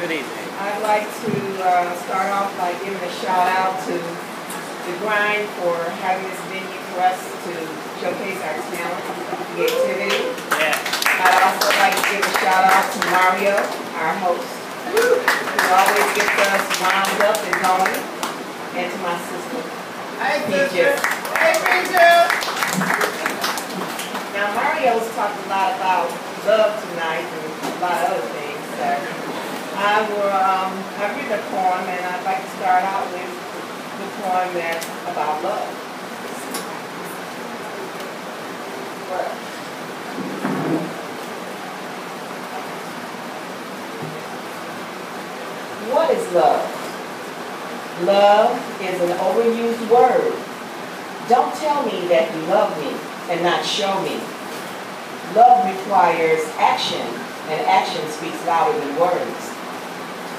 Good evening. I'd like to start off by giving a shout out to The Grind for having this venue for us to showcase our talent, creativity. Yeah. I'd also like to give a shout out to Mario, our host, who always gets us wound up and going, and to my sister, Peaches. Hey, Peaches! Now Mario's talked a lot about love tonight and a lot of other things, so I've written a poem, and I'd like to start out with the poem that's about love. What is love? Love is an overused word. Don't tell me that you love me and not show me. Love requires action, and action speaks louder than words.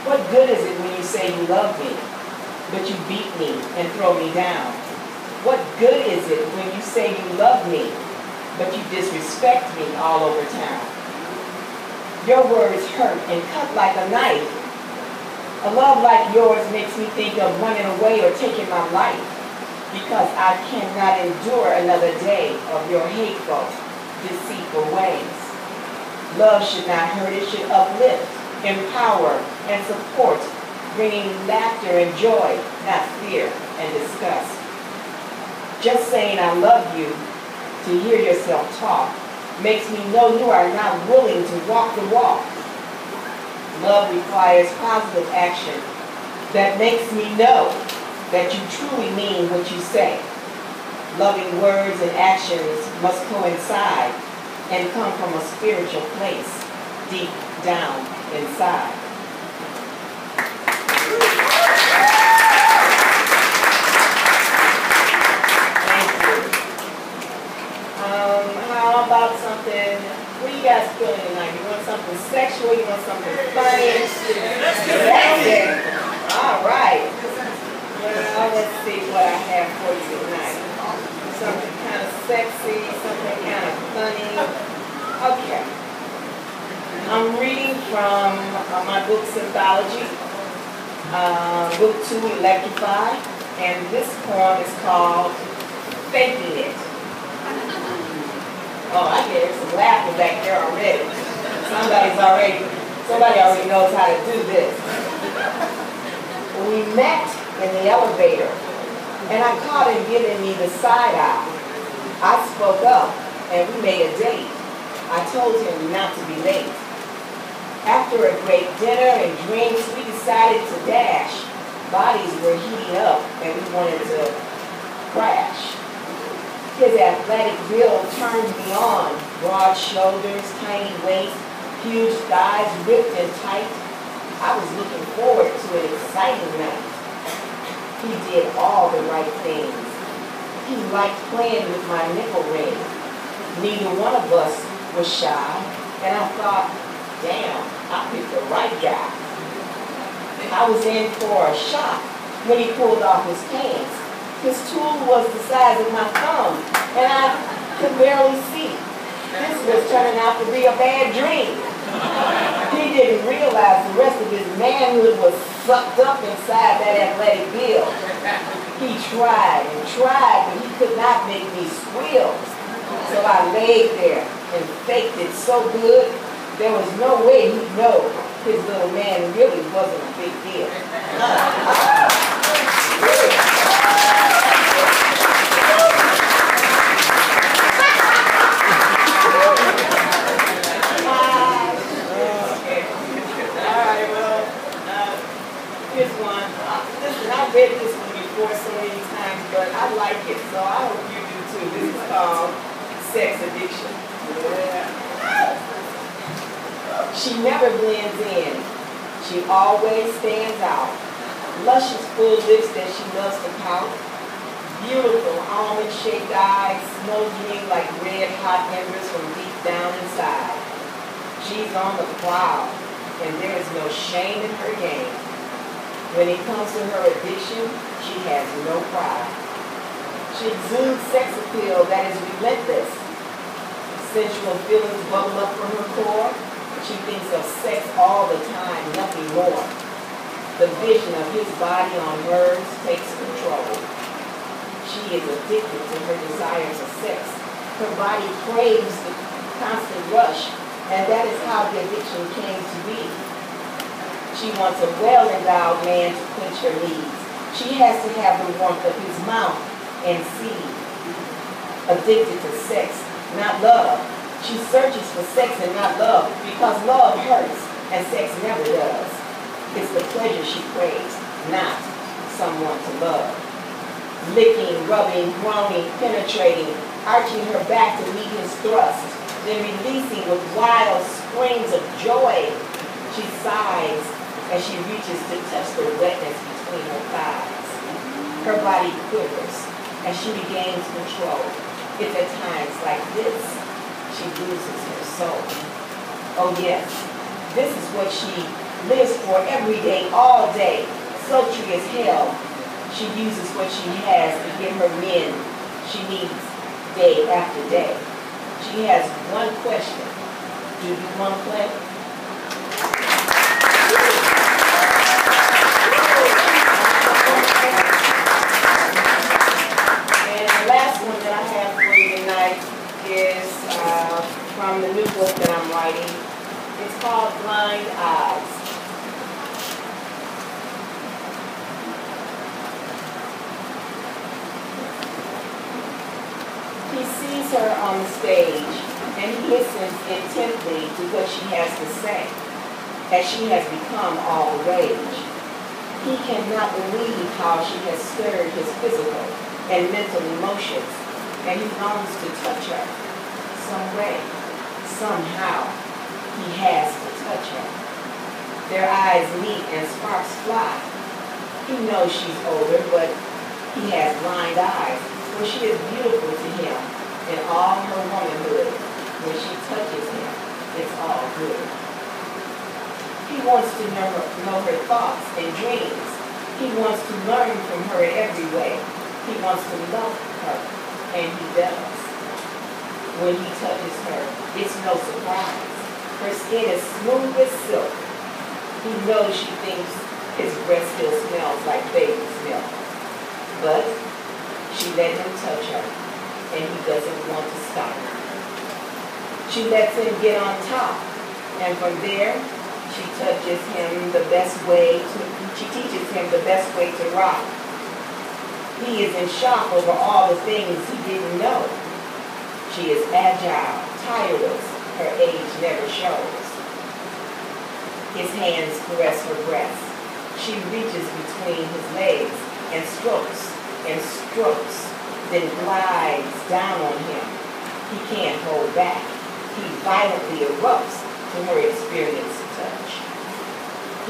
What good is it when you say you love me, but you beat me and throw me down? What good is it when you say you love me, but you disrespect me all over town? Your words hurt and cut like a knife. A love like yours makes me think of running away or taking my life, because I cannot endure another day of your hateful, deceitful ways. Love should not hurt, it should uplift, empower, and support, bringing laughter and joy, not fear and disgust. Just saying I love you to hear yourself talk makes me know you are not willing to walk the walk. Love requires positive action that makes me know that you truly mean what you say. Loving words and actions must coincide and come from a spiritual place, deep down inside. Thank you. How about something, what are you guys feeling tonight? You want something sexual? You want something funny? Sexy. All right. Well, let's see what I have for you tonight. Something kind of sexy, something kind of funny. Okay. I'm reading from my book, Cynthology, book 2, Electrify, and this poem is called Faking It. Oh, I hear some laughing back there already. Somebody already knows how to do this. We met in the elevator, and I caught him giving me the side eye. I spoke up, and we made a date. I told him not to be late. After a great dinner and drinks, we decided to dash. Bodies were heating up, and we wanted to crash. His athletic build turned me on. Broad shoulders, tiny waist, huge thighs ripped and tight. I was looking forward to an exciting night. He did all the right things. He liked playing with my nipple ring. Neither one of us was shy, and I thought, damn, I picked the right guy. I was in for a shock when he pulled off his pants. His tool was the size of my thumb, and I could barely see. This was turning out to be a bad dream. He didn't realize the rest of his manhood was sucked up inside that athletic build. He tried and tried, but he could not make me squeal. So I laid there and faked it so good, there was no way he'd know his little man really wasn't a big deal. Here's one. Listen, I've read this one before so many times, but I like it, so I hope you do too. This is called Sex Addiction. Yeah. She never blends in. She always stands out. Luscious full lips that she loves to pout. Beautiful almond-shaped eyes, smoldering like red-hot embers from deep down inside. She's on the prowl, and there is no shame in her game. When it comes to her addiction, she has no pride. She exudes sex appeal that is relentless. Sensual feelings bubble up from her core. She thinks of sex all the time, nothing more. The vision of his body on hers takes control. She is addicted to her desire for sex. Her body craves the constant rush, and that is how the addiction came to be. She wants a well-endowed man to quench her needs. She has to have the warmth of his mouth and seed. Addicted to sex, not love. She searches for sex and not love because love hurts and sex never does. It's the pleasure she craves, not someone to love. Licking, rubbing, groaning, penetrating, arching her back to meet his thrust, then releasing with wild screams of joy. She sighs as she reaches to touch the wetness between her thighs. Her body quivers as she regains control. It's at times like this she loses her soul. Oh yes, this is what she lives for every day, all day, sultry as hell. She uses what she has to get her men she needs day after day. She has one question. Do you want to play? And the last one that I have for you tonight is from the new book that I'm writing. It's called Blind Eyes. He sees her on the stage and he listens intently to what she has to say, as she has become all the rage. He cannot believe how she has stirred his physical and mental emotions, and he longs to touch her some way, somehow. He has to touch her. Their eyes meet and sparks fly. He knows she's older, but he has blind eyes, for she is beautiful to him in all her womanhood. When she touches him, it's all good. He wants to know her thoughts and dreams. He wants to learn from her in every way. He wants to love her, and he does. When he touches her, it's no surprise. Her skin is smooth as silk. He knows she thinks his breath still smells like baby's milk. But she let him touch her, and he doesn't want to stop. She lets him get on top, and from there, she teaches him the best way to rock. He is in shock over all the things he didn't know. She is agile, tireless, her age never shows. His hands caress her breast. She reaches between his legs and strokes, then glides down on him. He can't hold back. He violently erupts to her experienced touch.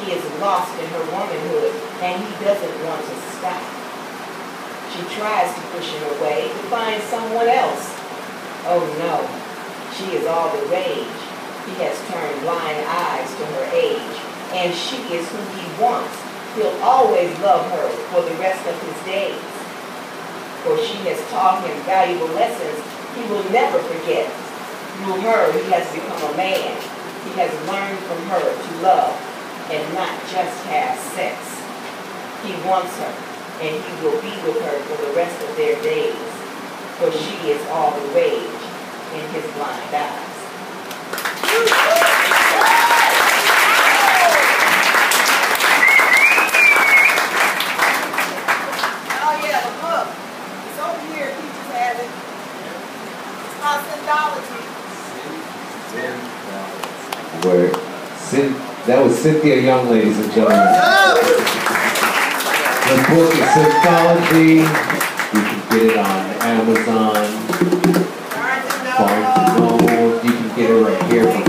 He is lost in her womanhood, and he doesn't want to stop. She tries to push him away to find someone else. Oh no, she is all the rage. He has turned blind eyes to her age, and she is who he wants. He'll always love her for the rest of his days. For she has taught him valuable lessons he will never forget. Through her, he has become a man. He has learned from her to love and not just have sex. He wants her, and he will be with her for the rest of their days. For she is all the rage in his blind eyes. Oh yeah, the book. It's over here. Peaches has it. It's called Cynthology. That was Cynthia Young, ladies and gentlemen. The book is Cynthology. You can get it on Amazon, Barnes & Noble. You can get it right here from